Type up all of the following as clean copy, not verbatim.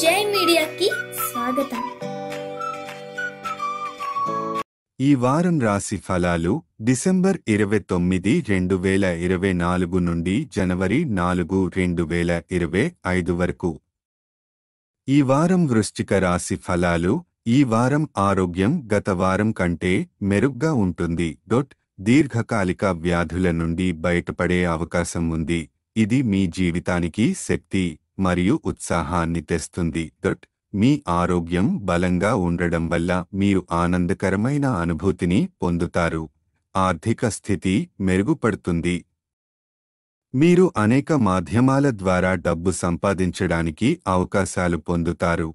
జై మీడియాకి స్వాగతం. ఈ వారం రాశి ఫలాలు డిసెంబర్ 29, 2024 నుండి జనవరి 4, 2025 వరకు. ఈ వారం వృశ్చిక రాశి ఫలాలు. ఈ వారం ఆరోగ్యం గత వారం కంటే మెరుగ్గా ఉంటుంది. దీర్ఘకాలిక వ్యాధుల నుండి బయటపడే అవకాశం ఉంది. ఇది మీ జీవితానికి శక్తి మరియు ఉత్సాహాన్ని తెస్తుంది. మీ ఆరోగ్యం బలంగా ఉండడం వల్ల మీరు ఆనందకరమైన అనుభూతిని పొందుతారు. ఆర్థిక స్థితి మెరుగుపడుతుంది. మీరు అనేక మాధ్యమాల ద్వారా డబ్బు సంపాదించడానికి అవకాశాలు పొందుతారు.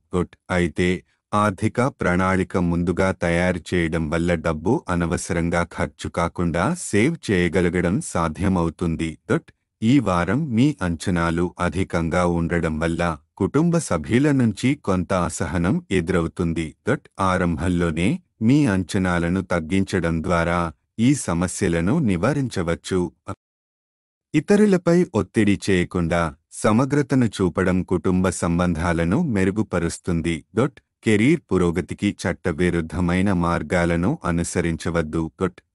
అయితే ఆర్థిక ప్రణాళిక ముందుగా తయారు చేయడం వల్ల డబ్బు అనవసరంగా ఖర్చు కాకుండా సేవ్ చేయగలగడం సాధ్యమవుతుంది. ఈ వారం మీ అంచనాలు అధికంగా ఉండడం వల్ల కుటుంబ సభ్యుల నుంచి కొంత అసహనం ఎదురవుతుంది. ఆరంభంలోనే మీ అంచనాలను తగ్గించడం ద్వారా ఈ సమస్యలను నివారించవచ్చు. ఇతరులపై ఒత్తిడి చేయకుండా సమగ్రతను చూపడం కుటుంబ సంబంధాలను మెరుగుపరుస్తుంది. కెరీర్ పురోగతికి చట్టవిరుద్ధమైన మార్గాలను అనుసరించవద్దు.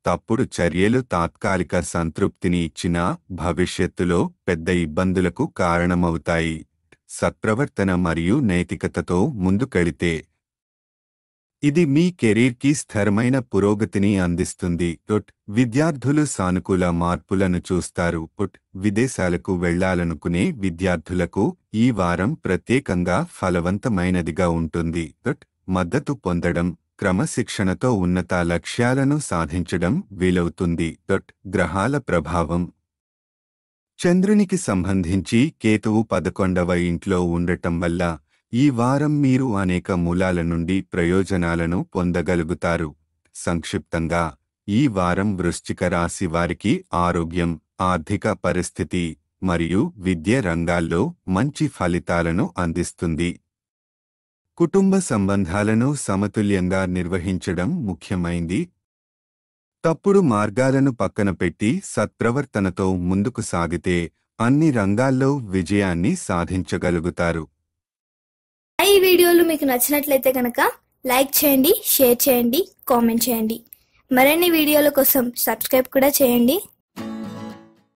తప్పుడు చర్యలు తాత్కాలిక సంతృప్తిని ఇచ్చినా భవిష్యత్తులో పెద్ద ఇబ్బందులకు కారణమవుతాయి. సత్ప్రవర్తన మరియు నైతికతతో ముందుకెళితే ఇది మీ కెరీర్కి స్థిరమైన పురోగతిని అందిస్తుంది. విద్యార్థులు సానుకూల మార్పులను చూస్తారు. విదేశాలకు వెళ్లాలనుకునే విద్యార్థులకు ఈ వారం ప్రత్యేకంగా ఫలవంతమైనదిగా ఉంటుంది. మద్దతు పొందడం, క్రమశిక్షణతో ఉన్నత లక్ష్యాలను సాధించడం వీలవుతుంది. గ్రహాల ప్రభావం. చంద్రునికి సంబంధించి కేతువు 11వ ఇంట్లో ఉండటం వల్ల ఈ వారం మీరు అనేక మూలాల నుండి ప్రయోజనాలను పొందగలుగుతారు. సంక్షిప్తంగా, ఈ వారం వృశ్చిక రాశి వారికి ఆరోగ్యం, ఆర్థిక పరిస్థితి మరియు విద్య రంగాల్లో మంచి ఫలితాలను అందిస్తుంది. కుటుంబ సంబంధాలను సమతుల్యంగా నిర్వహించడం ముఖ్యమైంది. తప్పుడు మార్గాలను పక్కన పెట్టి సత్ప్రవర్తనతో ముందుకు సాగితే అన్ని రంగాల్లో విజయాన్ని సాధించగలుగుతారు. ఈ వీడియోలు మీకు నచ్చినట్లయితే కనుక లైక్ చేయండి, షేర్ చేయండి, కామెంట్ చేయండి. మరిన్ని వీడియోల కోసం సబ్స్క్రైబ్ కూడా చేయండి.